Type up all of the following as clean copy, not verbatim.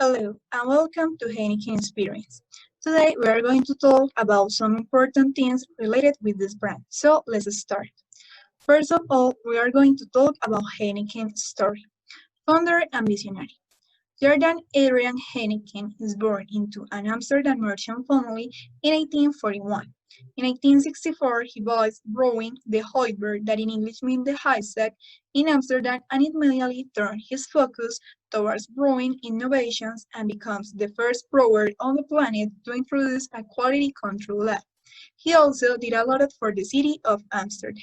Hello and welcome to Heineken Experience. Today we are going to talk about some important things related with this brand. So let's start. First of all, we are going to talk about Heineken's story. Founder and visionary. Jordan Adrian Heineken is born into an Amsterdam merchant family in 1841. In 1864, he buys brewing the Hooiberg, that in English means the high stack, in Amsterdam and immediately turned his focus towards brewing innovations and becomes the first brewer on the planet to introduce a quality control lab. He also did a lot for the city of Amsterdam.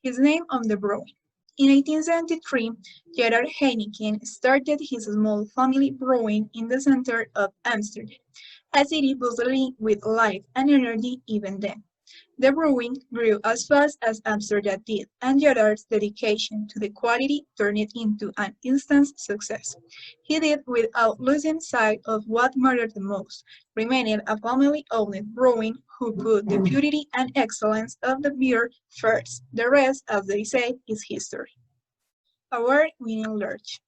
His name on the brewing. In 1873, Gerard Heineken started his small family brewing in the center of Amsterdam, a city bustling with life and energy even then. The brewing grew as fast as Amsterdam did, and Gerard's dedication to the quality turned it into an instant success. He did without losing sight of what mattered the most, remaining a family-owned brewing who put the purity and excellence of the beer first. The rest, as they say, is history. Award-winning Lurch.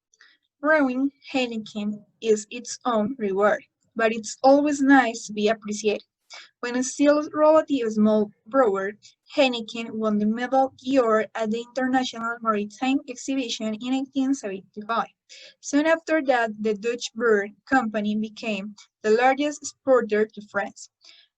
Brewing Heineken is its own reward, but it's always nice to be appreciated. When still a relatively small brewer, Heineken won the medal d'Or at the International Maritime Exhibition in 1875. Soon after that, the Dutch Beer Company became the largest exporter to France.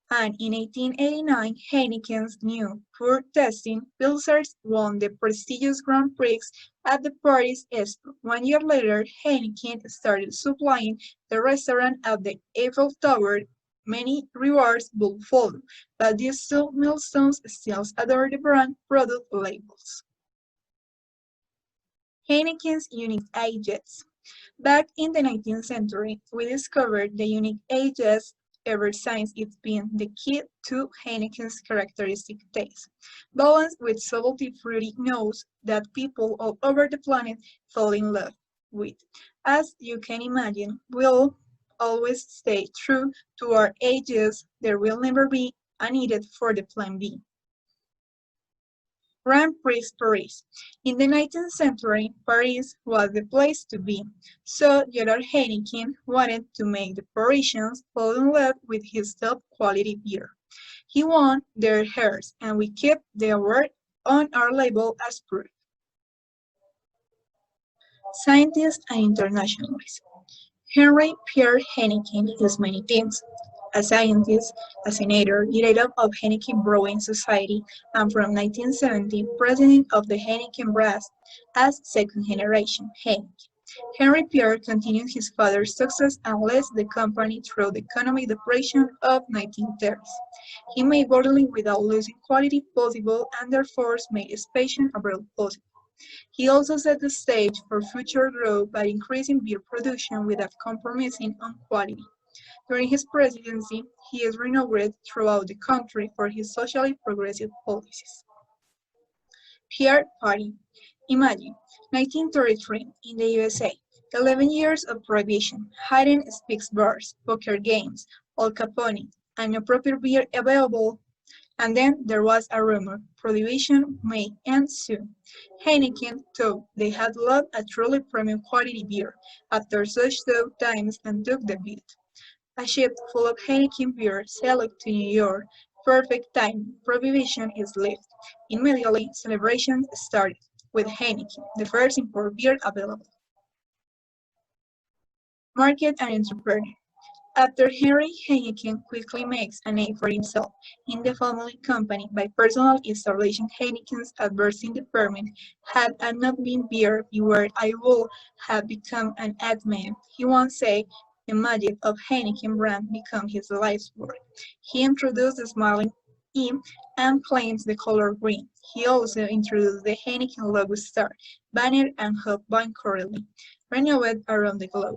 And in 1889, Heineken's new pour testing Pilsners won the prestigious Grand Prix at the Paris Expo. 1 year later, Heineken started supplying the restaurant at the Eiffel Tower. Many rewards will follow, but these two milestones still adore the brand product labels. Heineken's unique ages. Back in the 19th century, we discovered the unique ages ever since it's been the key to Heineken's characteristic taste, balanced with subtly fruity notes that people all over the planet fall in love with. As you can imagine, we'll always stay true to our ages. There will never be a need for the plan B. Grand Prix Paris. In the 19th century, Paris was the place to be, so Gerard Heineken wanted to make the Parisians fall in love with his top-quality beer. He won their hearts, and we kept the award on our label as proof. Scientists and internationalists. Henry Pierre Heineken has many things. A scientist, a senator, director of Heineken Brewing Society, and from 1970, president of the Heineken brand as second generation Heineken. Henry Pierre continued his father's success and led the company through the economic depression of 1930s. He made bottling without losing quality possible and therefore made expansion abroad possible. He also set the stage for future growth by increasing beer production without compromising on quality. During his presidency, he is renowned throughout the country for his socially progressive policies. Pierre Party. Imagine, 1933, in the USA, 11 years of prohibition, hidden speaks bars, poker games, Al Capone, and no proper beer available. And then there was a rumor, prohibition may end soon. Heineken thought they had loved a truly premium quality beer after such tough times and took the bid. A ship full of Heineken beer sailed to New York. Perfect time. Prohibition is lifted. Immediately, celebrations started, with Heineken, the first import beer available. Market and entrepreneur. After Henry Heineken quickly makes a name for himself in the family company by personally establishing Heineken's advertising department, had I not been beer beware I would have become an ad man. He once said, the magic of Heineken brand became his life's work. He introduced the smiling E and claims the color green. He also introduced the Heineken logo star, banner and hub band currently, renowned around the globe.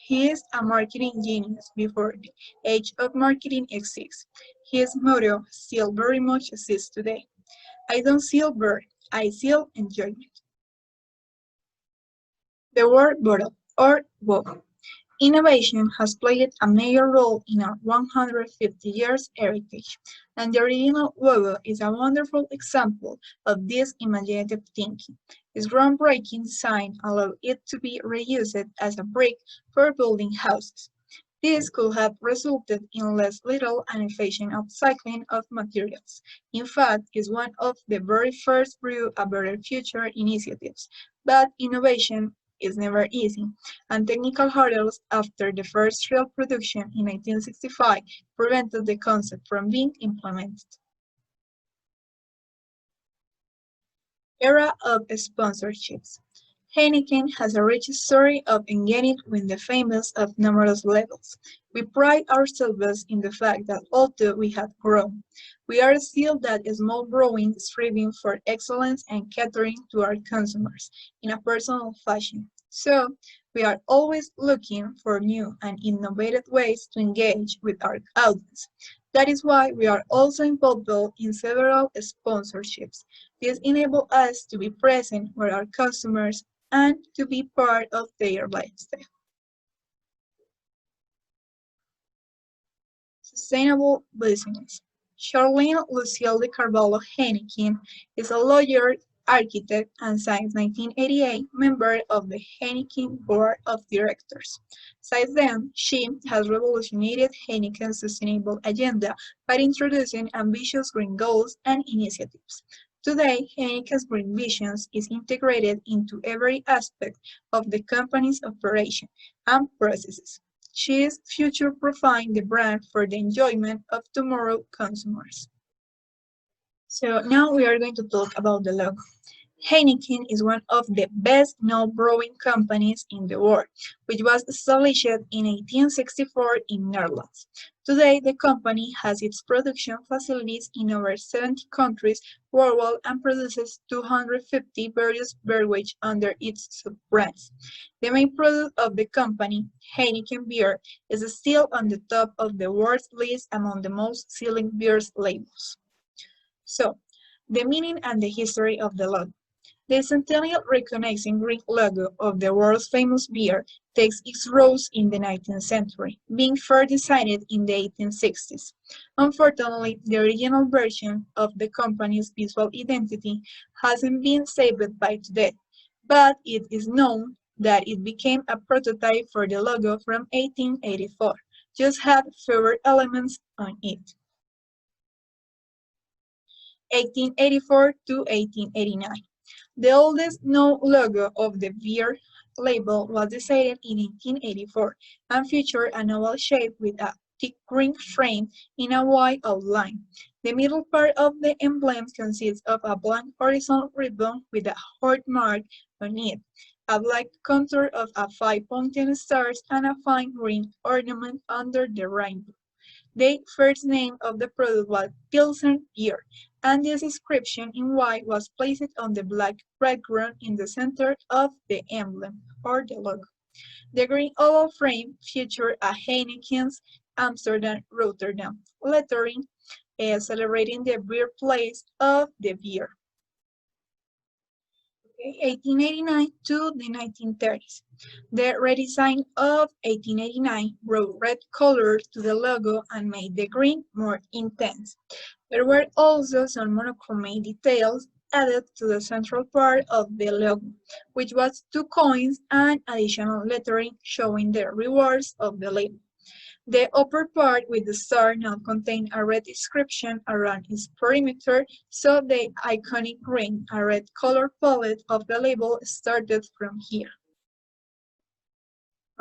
He is a marketing genius before the age of marketing exists. His motto still very much exists today. I don't sell beer, I sell enjoyment. The word bottle or bottle. Innovation has played a major role in our 150 years heritage, and the original logo is a wonderful example of this imaginative thinking. Its groundbreaking design allowed it to be reused as a brick for building houses. This could have resulted in less literal and efficient upcycling of materials. In fact, it's one of the very first Brew a Better Future initiatives. But innovation is never easy, and technical hurdles after the first real production in 1965 prevented the concept from being implemented. Era of sponsorships. Heineken has a rich story of engaging with the famous at numerous levels. We pride ourselves in the fact that although we have grown, we are still that small growing striving for excellence and catering to our consumers in a personal fashion. So, we are always looking for new and innovative ways to engage with our audience. That is why we are also involved in several sponsorships. This enables us to be present with our customers and to be part of their lifestyle. Sustainable business. Charlene Lucille de Carvalho Heineken is a lawyer, architect, and since 1988 member of the Heineken Board of Directors. Since then, she has revolutionized Heineken's sustainable agenda by introducing ambitious green goals and initiatives. Today, Heineken's green visions is integrated into every aspect of the company's operation and processes. She is future-proofing the brand for the enjoyment of tomorrow consumers. So now we are going to talk about the logo. Heineken is one of the best known brewing companies in the world, which was established in 1864 in Netherlands. Today, the company has its production facilities in over 70 countries worldwide and produces 250 various beverages under its sub-brands. The main product of the company, Heineken beer, is still on the top of the world's list among the most selling beers labels. So, the meaning and the history of the logo. The centennial recognizing Greek logo of the world's famous beer takes its roots in the 19th century, being first designed in the 1860s. Unfortunately, the original version of the company's visual identity hasn't been saved by today, but it is known that it became a prototype for the logo from 1884, just had fewer elements on it. 1884 to 1889. The oldest known logo of the beer label was designed in 1884 and featured an oval shape with a thick green frame in a wide outline. The middle part of the emblem consists of a blank horizontal ribbon with a heart mark on it, a black contour of a five-pointed stars, and a fine green ornament under the rainbow. The first name of the product was Pilsen beer, and this inscription in white was placed on the black background in the center of the emblem, or the logo. The green oval frame featured a Heineken's Amsterdam Rotterdam lettering, celebrating the birthplace of the beer. 1889 to the 1930s. The redesign of 1889 brought red color to the logo and made the green more intense. There were also some monochrome details added to the central part of the logo, which was two coins and additional lettering showing the rewards of the label. The upper part with the star now contained a red inscription around its perimeter, so the iconic green, a red color palette of the label started from here.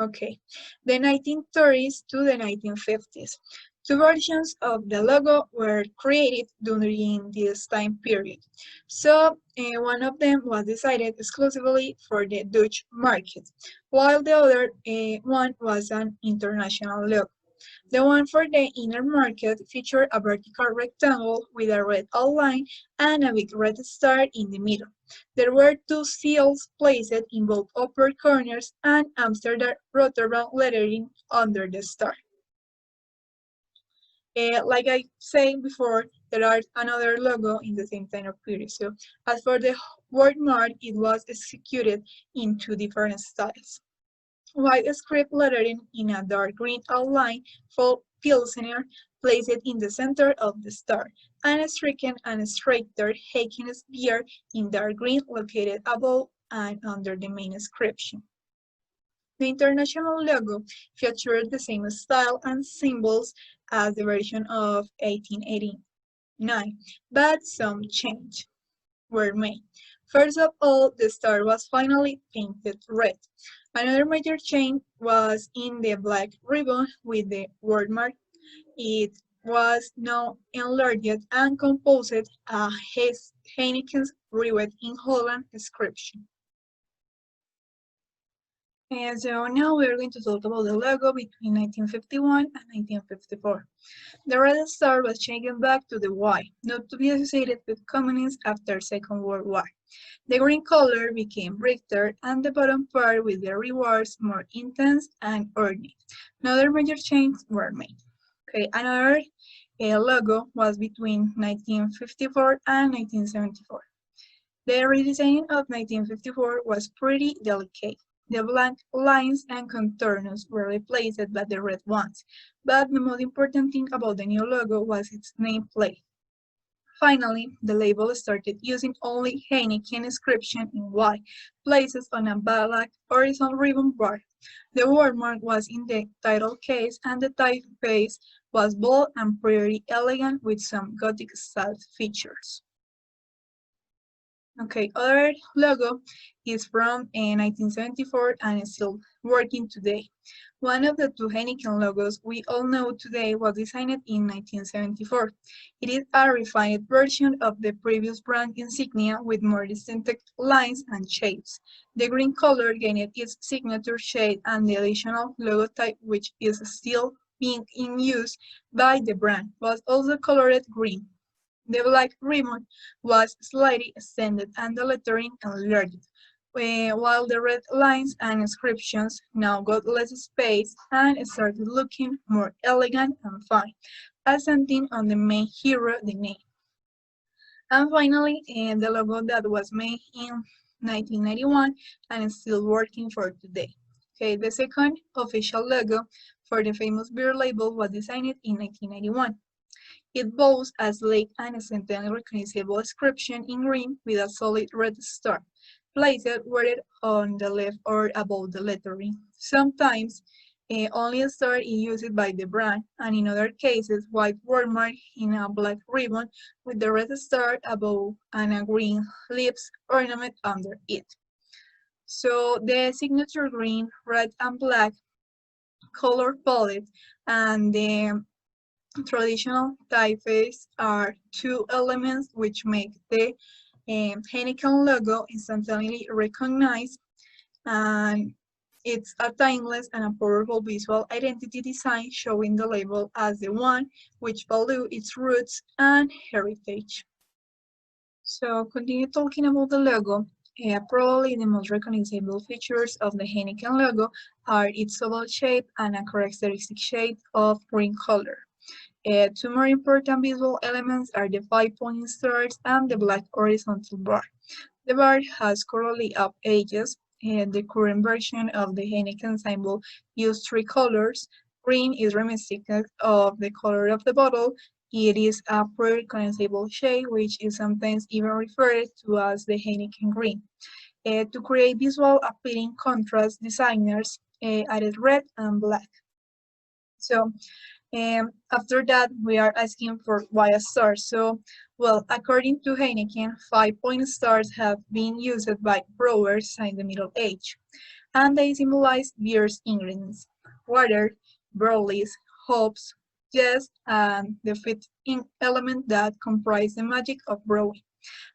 Okay, the 1930s to the 1950s. Two versions of the logo were created during this time period. So one of them was decided exclusively for the Dutch market, while the other one was an international logo. The one for the inner market featured a vertical rectangle with a red outline and a big red star in the middle. There were two seals placed in both upper corners and Amsterdam Rotterdam lettering under the star. Like I said before, there are another logo in the same time of period. So as for the word mark, it was executed in two different styles. White script lettering in a dark green outline for Pilsener placed in the center of the star, and stricken and straighter Heineken beer in dark green located above and under the main inscription. The international logo featured the same style and symbols as the version of 1889, but some changes were made. First of all, the star was finally painted red. Another major change was in the black ribbon with the wordmark. It was now enlarged and composed a Heineken's Rivet in Holland inscription. And so now we're going to talk about the logo between 1951 and 1954. The red star was changed back to the white, not to be associated with communists after Second World War. The green color became brighter and the bottom part with the rewards more intense and ornate. Another major changes were made. Okay, another logo was between 1954 and 1974. The redesign of 1954 was pretty delicate. The black lines and contours were replaced by the red ones, but the most important thing about the new logo was its nameplate. Finally, the label started using only Heineken inscription in white, placed on a black horizontal ribbon bar. The wordmark was in the title case, and the typeface was bold and pretty elegant with some Gothic style features. Okay, other logo is from 1974 and is still working today. One of the two Heineken logos we all know today was designed in 1974. It is a refined version of the previous brand insignia with more distinctive lines and shapes. The green color gained its signature shade and the additional logotype, which is still being in use by the brand, was also colored green. The black ribbon was slightly extended and the lettering enlarged, while the red lines and inscriptions now got less space and started looking more elegant and fine, accenting on the main hero, the name. And finally, the logo that was made in 1991 and is still working for today. Okay, the second official logo for the famous beer label was designed in 1991. It boasts a sleek and instantly recognizable inscription in green with a solid red star, placed whether on the left or above the lettering. Sometimes, only a star is used by the brand, and in other cases, white wordmark in a black ribbon with the red star above and a green leaves ornament under it. So the signature green, red, and black color palette and the traditional typeface are two elements which make the Heineken logo instantly recognized, and it's a timeless and a powerful visual identity design showing the label as the one which value its roots and heritage. So continue talking about the logo. Probably the most recognizable features of the Heineken logo are its oval shape and a characteristic shade of green color. Two more important visual elements are the 5-point stars and the black horizontal bar. The bar has curly up edges, and the current version of the Heineken symbol uses three colors. Green is reminiscent of the color of the bottle. It is a pre-recognizable shade, which is sometimes even referred to as the Heineken green. To create visual appealing contrast, designers added red and black. So after that, we are asking for why a star. So, well, according to Heineken, 5-point stars have been used by brewers since the Middle Age, and they symbolize beer's ingredients: water, barley, hops, yeast, and the fifth element that comprise the magic of brewing.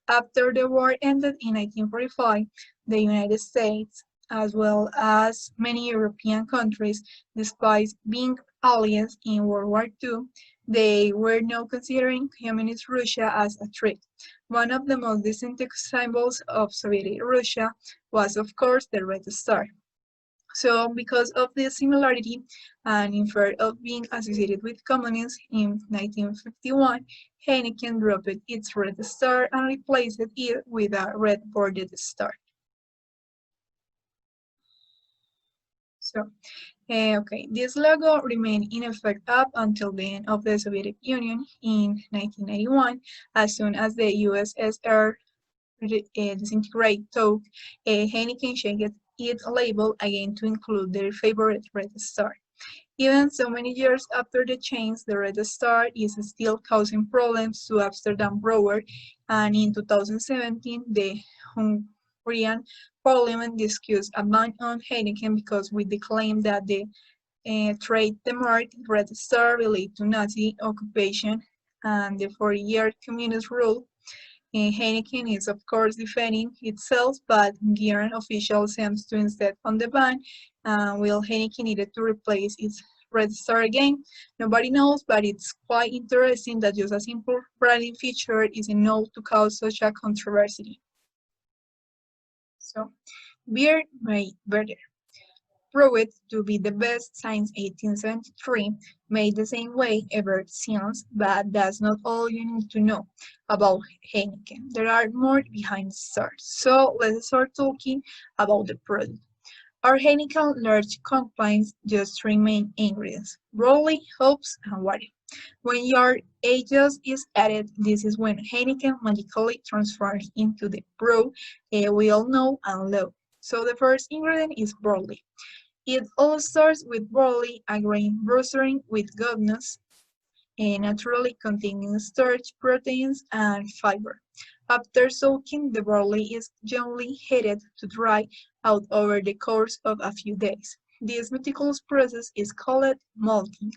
After the war ended in 1945, the United States, as well as many European countries, despite being allies in World War II, they were now considering Communist Russia as a threat. One of the most distinctive symbols of Soviet Russia was, of course, the Red Star. So, because of this similarity, and in fear of being associated with communists, in 1951, Heineken dropped its red star and replaced it with a red bordered star. So, okay, this logo remained in effect up until the end of the Soviet Union in 1991, as soon as the USSR disintegrated, so Heineken changed its label again to include their favorite Red Star. Even so many years after the change, the Red Star is still causing problems to Amsterdam Brewer, and in 2017, the Hungarian parliament discussed a ban on Heineken because with the claim that the trade the mark Red Star related to Nazi occupation and the 40-year communist rule. Heineken is of course defending itself, but Hungarian officials seems to insist on the ban. Will Heineken needed to replace its Red Star again? Nobody knows, but it's quite interesting that just a simple branding feature is enough to cause such a controversy. So, beer made better. Proved to be the best since 1873, made the same way ever since, but that's not all you need to know about Heineken. There are more behind the stars. So let's start talking about the product. Our Heineken large contains just three main ingredients: barley, hops, and water. When your ages is added, this is when Heineken magically transforms into the brew we all know and love. So the first ingredient is barley. It all starts with barley, a grain bristling with goodness, and naturally containing starch, proteins, and fiber. After soaking, the barley is gently heated to dry out over the course of a few days. This meticulous process is called malting.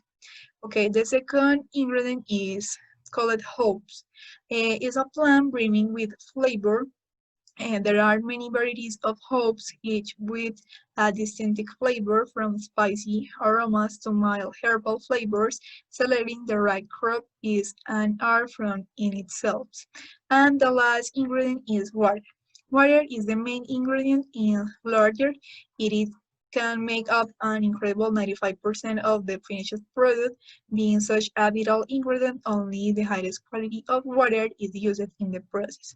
Okay, the second ingredient is called hops. It's a plant brimming with flavor, and there are many varieties of hops, each with a distinctive flavor from spicy aromas to mild herbal flavors. Selecting the right crop is an art from in itself. And the last ingredient is water. Water is the main ingredient in lager. It can make up an incredible 95% of the finished product. Being such a vital ingredient, only the highest quality of water is used in the process.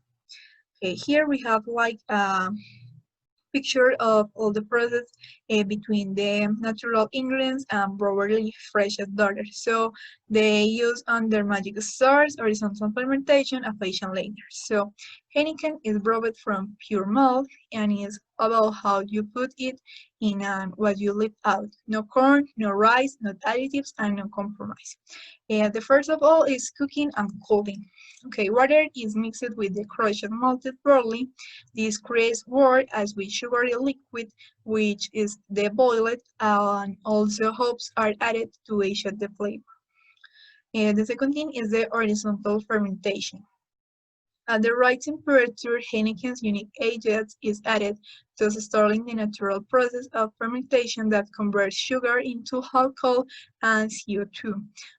Okay, here we have like a picture of all the process between the natural ingredients and brewery fresh daughter. So they use under magic stars, horizontal fermentation, and facial layer. So Heineken is brewed from pure malt and is about how you put it in and what you leave out. No corn, no rice, no additives, and no compromise. The first of all is cooking and cooling. Okay, water is mixed with the crushed malted barley. This creates wort as with sugary liquid, which is the boiled, and also hops are added to aid the flavor. The second thing is the horizontal fermentation. At the right temperature, Heineken's unique agent is added, thus starting the natural process of fermentation that converts sugar into alcohol and CO2.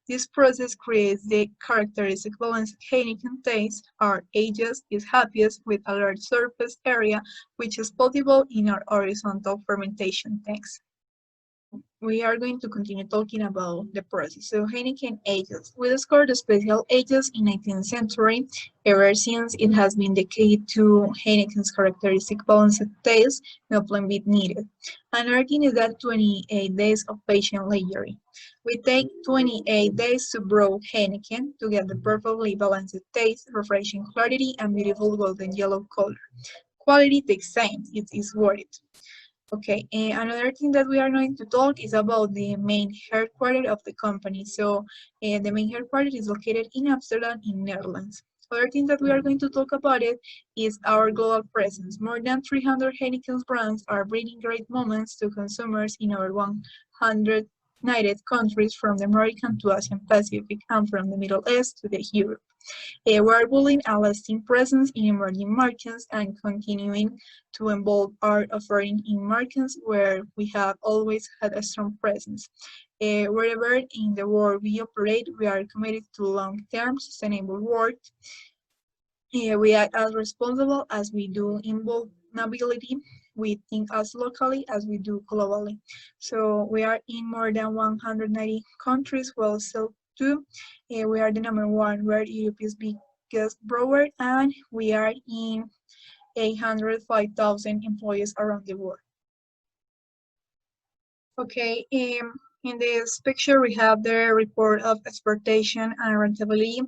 This process creates the characteristic balanced Heineken taste. Our agent is happiest with a large surface area, which is possible in our horizontal fermentation tanks. We are going to continue talking about the process. So Heineken ages. We discovered the special ages in 19th century. Ever since, it has been the key to Heineken's characteristic balanced taste, no plan B needed. Another thing is that 28 days of patient layering. We take 28 days to brew Heineken to get the perfectly balanced taste, refreshing clarity, and beautiful golden yellow color. Quality takes time, it is worth it. Okay, and another thing that we are going to talk is about the main headquarters of the company. So the main headquarters is located in Amsterdam in Netherlands. Other thing that we are going to talk about it is our global presence. More than 300 Heineken brands are bringing great moments to consumers in over 100 United countries from the American to Asian Pacific and from the Middle East to the Europe. We're building a lasting presence in emerging markets and continuing to evolve our offering in markets where we have always had a strong presence. Wherever in the world we operate, we are committed to long-term sustainable work. We act as responsible as we do in vulnerability. We think as locally as we do globally. So we are in more than 190 countries, well, so too. We are the number one, we're Europe's biggest brewer, and we are in 805,000 employees around the world. Okay, in this picture we have the report of exportation and rentability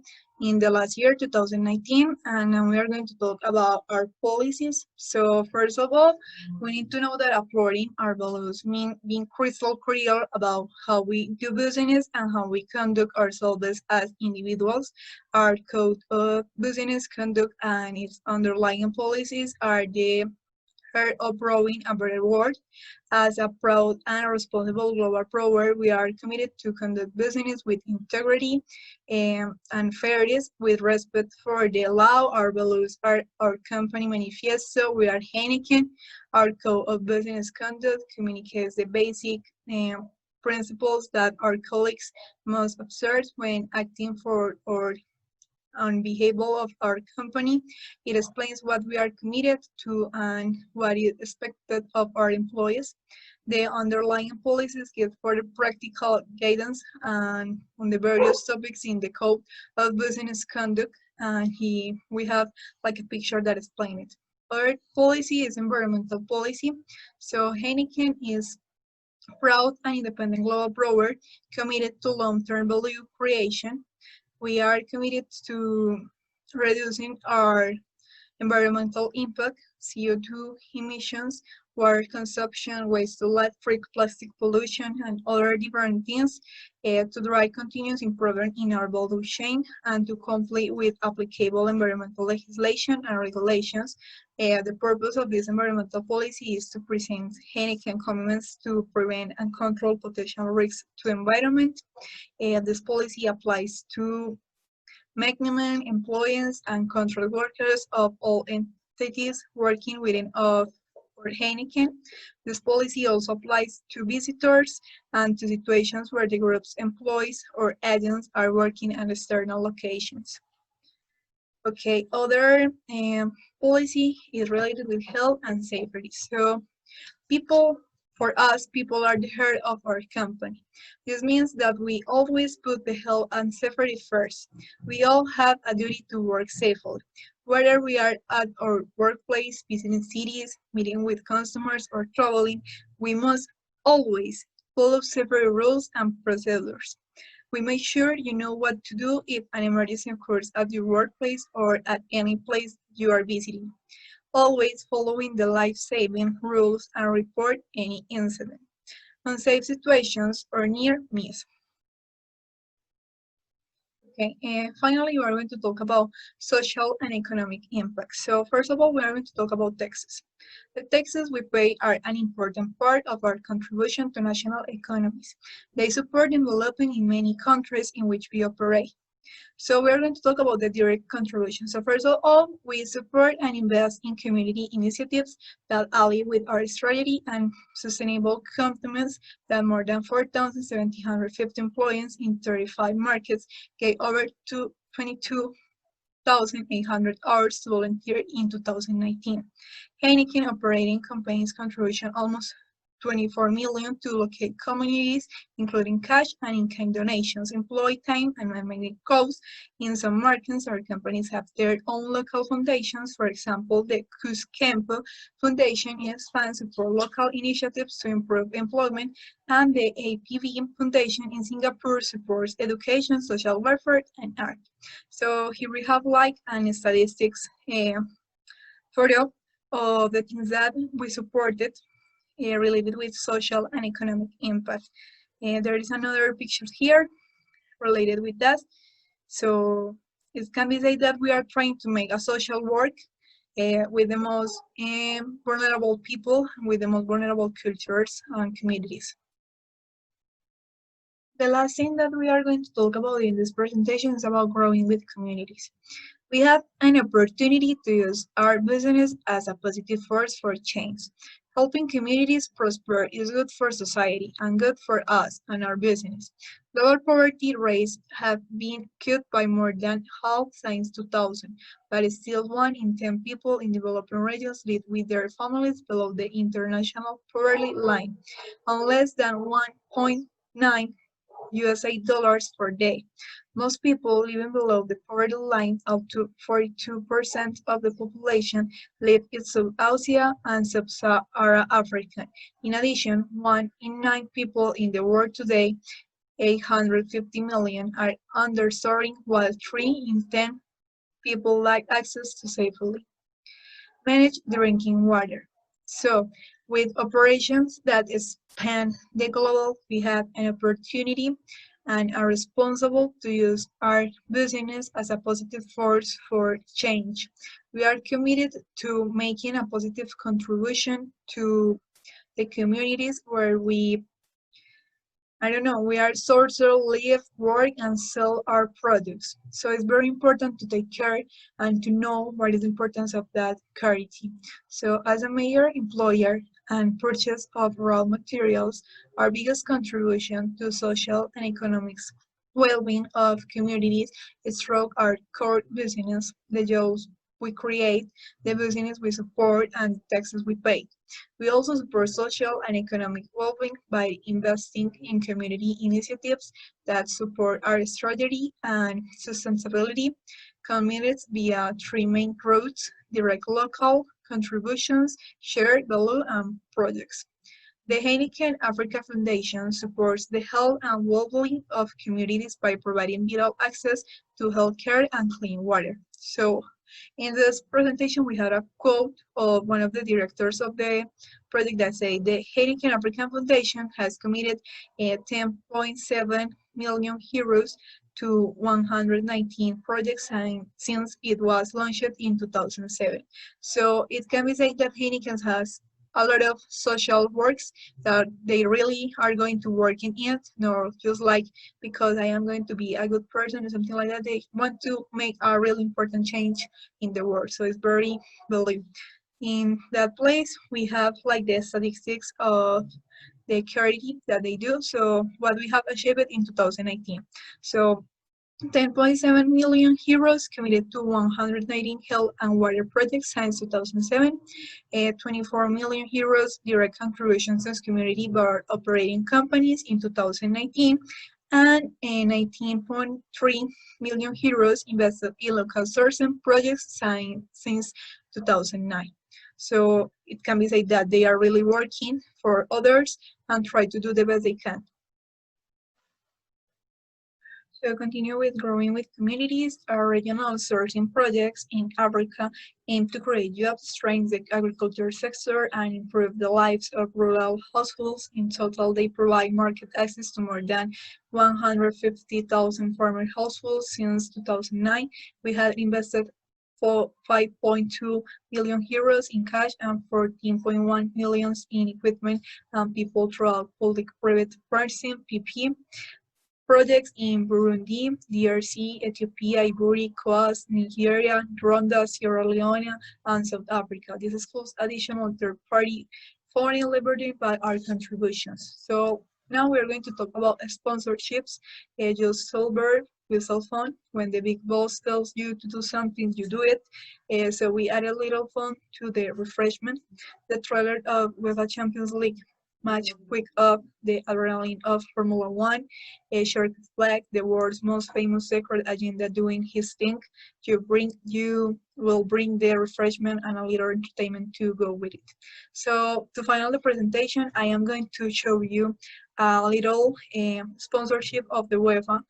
in the last year, 2019, and now we are going to talk about our policies. So first of all, we need to know that uploading our values mean being crystal clear about how we do business and how we conduct ourselves as individuals. Our code of business conduct and its underlying policies are the heart of growing a better world. As a proud and responsible global power, we are committed to conduct business with integrity and fairness, with respect for the law. Our values are our company manifesto. We are Heineken. Our code of business conduct communicates the basic principles that our colleagues must observe when acting for or on behalf of our company. It explains what we are committed to and what is expected of our employees. The underlying policies give further practical guidance on the various topics in the code of business conduct. And we have like a picture that explains it. Our policy is environmental policy. So Heineken is proud and independent global grower committed to long-term value creation. We are committed to reducing our environmental impact, CO2 emissions, water consumption, waste to landfill, plastic pollution, and other different things to drive continuous improvement in our value chain and to comply with applicable environmental legislation and regulations. The purpose of this environmental policy is to present Heineken commitments to prevent and control potential risks to environment. This policy applies to management, employees, and control workers of all entities working within of or Heineken. This policy also applies to visitors and to situations where the group's employees or agents are working at external locations. Okay, other policy is related with health and safety. So people, for us, people are the heart of our company. This means that we always put the health and safety first. We all have a duty to work safely. Whether we are at our workplace, visiting cities, meeting with customers, or traveling, we must always follow safety rules and procedures. We make sure you know what to do if an emergency occurs at your workplace or at any place you are visiting, always following the life-saving rules and report any incident, unsafe situations, or near miss. Okay, and finally, we are going to talk about social and economic impact. So first of all, we are going to talk about taxes. The taxes we pay are an important part of our contribution to national economies. They support development in many countries in which we operate. So we're going to talk about the direct contribution. So first of all, we support and invest in community initiatives that ally with our strategy and sustainable commitments that more than 4,750 employees in 35 markets gave over to 22,800 hours to volunteer in 2019. Heineken operating campaigns contribution almost 24 million to locate communities, including cash and in-kind donations, employee time, and magnetic costs. In some markets, our companies have their own local foundations. For example, the Cuscampo Foundation is funds for local initiatives to improve employment, and the APV Foundation in Singapore supports education, social welfare, and art. So here we have like an statistics photo of the things that we supported related with social and economic impact. There is another picture here related with that. So it can be said that we are trying to make a social work with the most vulnerable people, with the most vulnerable cultures and communities. The last thing that we are going to talk about in this presentation is about growing with communities. We have an opportunity to use our business as a positive force for change. Helping communities prosper is good for society and good for us and our business. Global poverty rates have been cut by more than half since 2000, but still 1 in 10 people in developing regions live with their families below the international poverty line, and less than 1.9 USA dollars per day. Most people living below the poverty line, up to 42% of the population, live in South Asia and Sub-Saharan Africa. In addition, 1 in 9 people in the world today, 850 million, are underserved, while 3 in 10 people lack access to safely managed drinking water. So, with operations that span the global, we have an opportunity and are responsible to use our business as a positive force for change. We are committed to making a positive contribution to the communities where we are sorcerer, live, work, and sell our products. So it's very important to take care and to know what is the importance of that charity. So as a major employer and purchase of raw materials, our biggest contribution to social and economic well-being of communities is through our core business, the jobs we create, the business we support, and the taxes we pay. We also support social and economic well-being by investing in community initiatives that support our strategy and sustainability, committed via 3 main routes: direct local contributions, shared value, and projects. The Heineken Africa Foundation supports the health and well-being of communities by providing vital access to healthcare and clean water. So, in this presentation, we had a quote of one of the directors of the project that said the Heineken African Foundation has committed 10.7 million euros to 119 projects since it was launched in 2007. So it can be said that Heineken has a lot of social works that they really are going to work in it, not just like because I am going to be a good person or something like that. They want to make a really important change in the world. So it's very believed. In that place, we have like the statistics of the charity that they do. So what we have achieved in 2019. So 10.7 million euros committed to 119 health and water projects since 2007, 24 million euros direct contributions as community by operating companies in 2019, and 19.3 million euros invested in local sourcing projects since 2009. So it can be said that they are really working for others and try to do the best they can. To continue with growing with communities, our regional sourcing projects in Africa aim to create jobs, strengthen the agriculture sector, and improve the lives of rural households. In total, they provide market access to more than 150,000 farmer households since 2009. We have invested for 5.2 million euros in cash and 14.1 million in equipment and people throughout public-private partnership (PP) projects in Burundi, DRC, Ethiopia, Ivory Coast, Nigeria, Rwanda, Sierra Leone, and South Africa. This excludes additional third-party foreign liberty by our contributions. So now we're going to talk about sponsorships. Just silver with cell phone. When the big boss tells you to do something, you do it. So we add a little fun to the refreshment. The trailer of UEFA Champions League match quick up the adrenaline of Formula One, a short flag, the world's most famous secret agenda doing his thing. You will bring the refreshment and a little entertainment to go with it. So to final the presentation, I am going to show you a little sponsorship of the UEFA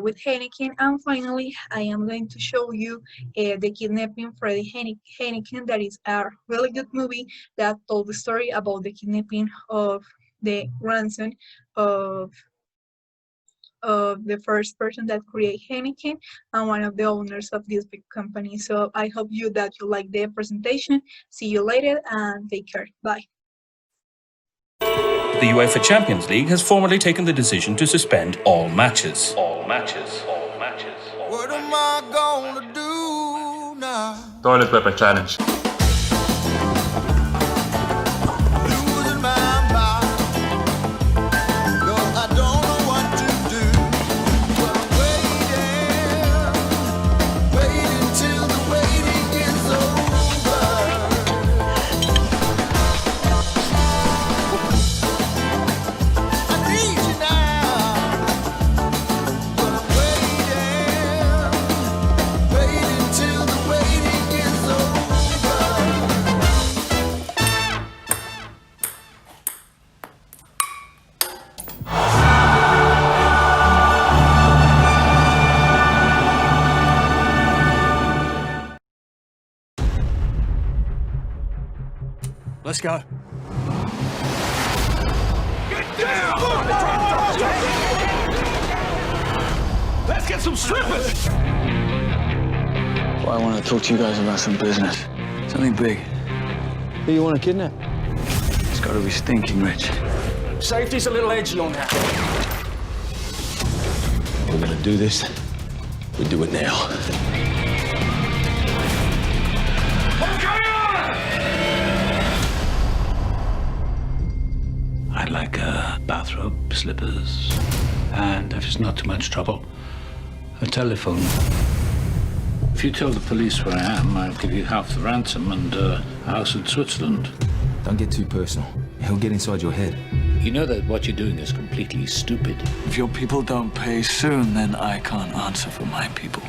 with Heineken, and finally I am going to show you the kidnapping Freddie Heineken. That is a really good movie that told the story about the kidnapping of the grandson of the first person that created Heineken and one of the owners of this big company. So I hope that you like the presentation. See you later and take care. Bye. The UEFA Champions League has formally taken the decision to suspend all matches. All matches. All matches. What am I gonna do now? Toilet paper challenge. Losing my mind. No, I don't know what to do. But I'm waiting till the waiting is over. I need you now. let's go. Get down! Let's get some strippers! Well, I want to talk to you guys about some business. Something big. Who you want to kidnap? It's got to be stinking rich. Safety's a little edgy on that. We're gonna do this. We do it now. What's going on? I'd like a bathrobe, slippers, and if it's not too much trouble, a telephone. If you tell the police where I am, I'll give you half the ransom and a house in Switzerland. Don't get too personal. He'll get inside your head. You know that what you're doing is completely stupid. If your people don't pay soon, then I can't answer for my people.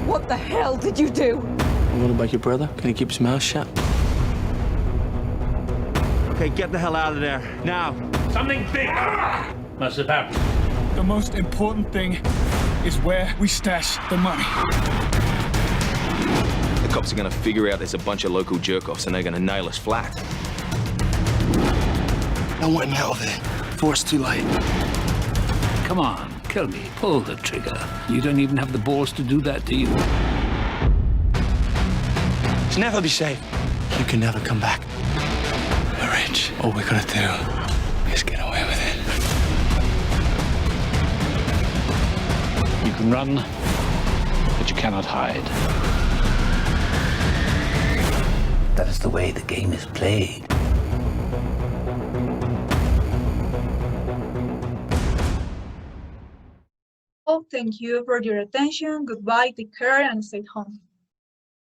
What the hell did you do? What about your brother? Can he keep his mouth shut? Okay, get the hell out of there, now. Something big must have happened. The most important thing is where we stash the money. The cops are gonna figure out there's a bunch of local jerk-offs and they're gonna nail us flat. I want him out of there before it's too late. Come on, kill me. Pull the trigger. You don't even have the balls to do that, do you? It's never be safe. You can never come back. We're rich. All we gotta do is get away with it. You can run, but you cannot hide. That is the way the game is played. Well, thank you for your attention. Goodbye, take care, and stay home.